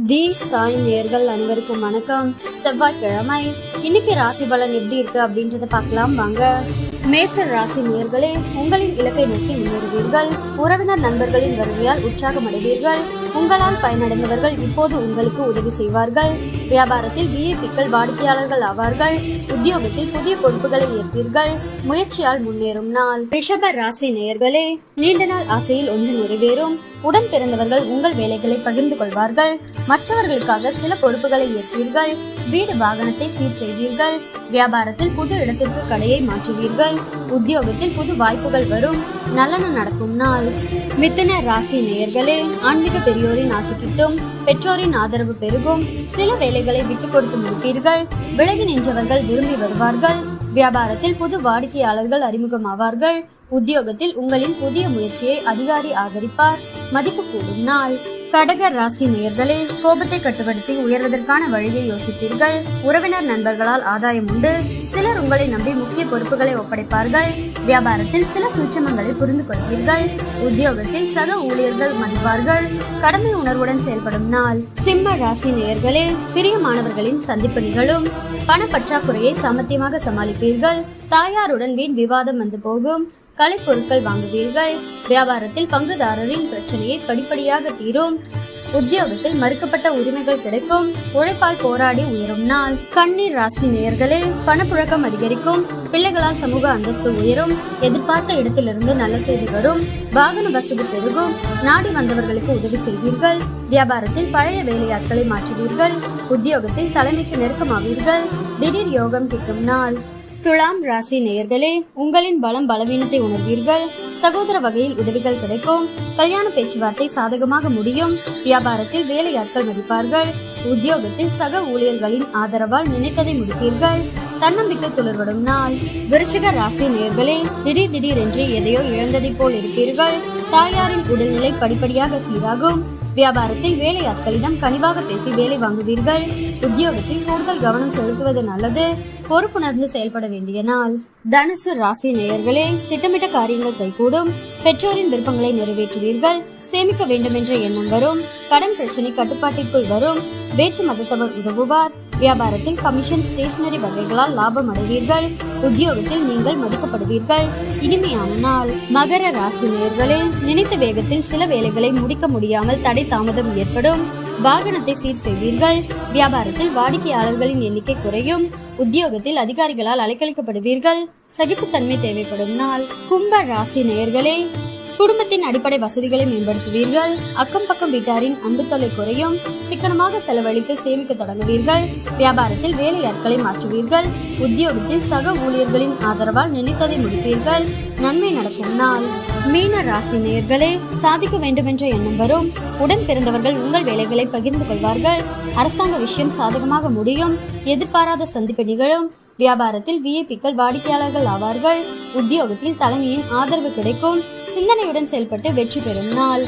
தி சாய் நேயர்கள் அனைவருக்கும் வணக்கம். செவ்வாய்க்கிழமை இன்னைக்கு ராசி பலன் எப்படி இருக்கு அப்படின்றத பார்க்கலாம் வாங்க. மேச ராசி நேயர்களே, உங்களின் இலக்கை நோக்கி முன்னேறுவீர்கள். உறவினர் நண்பர்களின் வருகையால் உற்சாகம் அடைவீர்கள். உங்களால் பயனடைந்தவர்கள் இப்போது உங்களுக்கு உதவி செய்வார்கள். வியாபாரத்தில் விஐபிக்கள் வாடிக்கையாளர்கள் ஆவார்கள். உத்தியோகத்தில் புதிய பொறுப்புகளை ஏற்பீர்கள். முயற்சியால் முன்னேறும் நாள். ரிஷப ராசி நேயர்களே, நீண்ட நாள் ஆசையில் ஒன்று நிறைவேறும். உடன் பிறந்தவர்கள் உங்கள் வேலைகளை பகிர்ந்து கொள்வார்கள். மற்றவர்களுக்காக சில பொறுப்புகளை ஏற்பீர்கள். வீடு வாகனத்தை சீர் செய்வீர்கள். வியாபாரத்தில் புது இடத்திற்கு கடையை மாற்றுவீர்கள். உத்தியோகத்தில் புது வாய்ப்புகள் வரும். நல்லன நடக்கும் நாள். மிதுன ராசி நேயர்களே, ஆன்மீக பெரியோரின் ஆசை கிட்டும். பெற்றோரின் ஆதரவு பெருகும். சில வேலைகளை விட்டுக் கொடுத்து முடிப்பீர்கள். விலகி நின்றவர்கள் விரும்பி வருவார்கள். வியாபாரத்தில் புது வாடிக்கையாளர்கள் அறிமுகமாவார்கள். உத்தியோகத்தில் உங்களின் புதிய முயற்சியை அதிகாரி ஆதரிப்பார். மதிப்பு கூடும் நாள். கடக ராசி நேயர்களே, கோபத்தை கட்டுப்படுத்தி உயர்வதற்கான வழியை யோசிப்பீர்கள். உறவினர் நண்பர்களால் ஆதாயம் உண்டு. சிலர் உங்களை நம்பி முக்கிய பொறுப்புகளை ஒப்படைப்பார்கள். வியாபாரத்தில் சில சூட்சமங்களை புரிந்து கொள்வீர்கள். உத்தியோகத்தில் சக ஊழியர்கள் மதிப்பார்கள். கடமை உணர்வுடன் செயல்படும் நாள். சிம்ம ராசி நேயர்களே, பிரியமானவர்களின் சந்திப்பு நிகழும். பண பற்றாக்குறையை சாமர்த்தியமாக சமாளிப்பீர்கள். தாயாருடன் வீண் விவாதம் வந்து போகும். கலைப்பொருட்கள் வாங்குவீர்கள். வியாபாரத்தில் பங்குதாரரின் பிரச்சனையை படிப்படியாக தீரும். உத்தியோகத்தில் மறுக்கப்பட்ட உரிமைகள் கிடைக்கும். உழைப்பால் போராடி உயரும் நாள். கன்னி ராசி நேயர்களே, பணப்புழக்கம் அதிகரிக்கும். பிள்ளைகளால் சமூக அந்தஸ்து உயரும். எதிர்பார்த்த இடத்திலிருந்து நல்ல செய்தி வரும். வாகன வசதி பெருகும். நாடி வந்தவர்களுக்கு உதவி செய்வீர்கள். வியாபாரத்தில் பழைய வேலையாட்களை மாற்றுவீர்கள். உத்தியோகத்தில் தலைமைக்கு நெருக்கமாவீர்கள். திடீர் யோகம் கிட்டும் நாள். துலாம் ராசி நேயர்களே, உங்களின் பலம் பலவீனத்தை உணர்வீர்கள். சகோதர வகையில் உதவிகள் கிடைக்கும். கல்யாண பேச்சுவார்த்தை சாதகமாக முடியும். வியாபாரத்தில் வேலையாட்கள் மதிப்பார்கள். உத்தியோகத்தில் சக ஊழியர்களின் ஆதரவால் நினைத்ததை முடிப்பீர்கள். தன்னம்பிக்கை துளிர்விடும் நாள். விருச்சிக ராசி நேயர்களே, திடீரென்று எதையோ இழந்ததை போல் இருப்பீர்கள். தாயாரின் உடல்நிலை படிப்படியாக சீராகும். வியாபாரத்தில் வேலையாட்களிடம் கனிவாக பேசி வேலை வாங்குவீர்கள். உத்தியோகத்தில் கூடுதல் கவனம் செலுத்துவது நல்லது. பொறுப்புணர்ந்து செயல்பட வேண்டிய நாள். தனுசு ராசி நேயர்களே, திட்டமிட்ட காரியங்கள் கைகூடும். பெற்றோரின் விருப்பங்களை நிறைவேற்றுவீர்கள். சேமிக்க வேண்டும் என்ற எண்ணம் வரும். கடன் பிரச்சனை கட்டுப்பாட்டிற்குள் வரும். வேற்று மதத்தவர் உதவுவார். வியாபாரத்தில் கமிஷன் ஸ்டேஷனரி வகைகளால் லாபம் அடைவீர்கள். உத்தியோகத்தில் நீங்கள் மதிக்கப்படுவீர்கள். இனிமையான நாள். மகர ராசி நேயர்களே, நினைத்த வேகத்தில் சில வேலைகளை முடிக்க முடியாமல் தடை தாமதம் ஏற்படும். வாகனத்தை சீர் செய்வீர்கள். வியாபாரத்தில் வாடிக்கையாளர்களின் எண்ணிக்கை குறையும். உத்தியோகத்தில் அதிகாரிகளால் அலைக்கழிக்கப்படுவீர்கள். சகிப்புத்தன்மை தேவைப்படும் நாள். கும்ப ராசி நேயர்களே, குடும்பத்தின் அடிப்படை வசதிகளை மேம்படுத்துவீர்கள். அக்கம் பக்கம் வீட்டாரின் அன்பு தொல்லை குறையும். சிக்கனமாக செலவழித்து சேமிக்க தொடங்குவீர்கள். வியாபாரத்தில் வேலையாட்களை மாற்றுவீர்கள். உத்தியோகத்தில் சக ஊழியர்களின் ஆதரவால் நினைத்ததை முடிப்பீர்கள். நன்மை நடக்கும் நாள். மீன ராசி நேயர்களே, சாதிக்க வேண்டும் என்ற எண்ணம் வரும். உடன் பிறந்தவர்கள் உங்கள் வேலைகளை பகிர்ந்து கொள்வார்கள். அரசாங்க விஷயம் சாதகமாக முடியும். எதிர்பாராத சந்திப்பு நிகழும். வியாபாரத்தில் விஐபிக்கள் வாடிக்கையாளர்கள் ஆவார்கள். உத்தியோகத்தில் தலைமையின் ஆதரவு கிடைக்கும். சிந்தனையுடன் செயல்பட்டு வெற்றி பெறும் நாள்.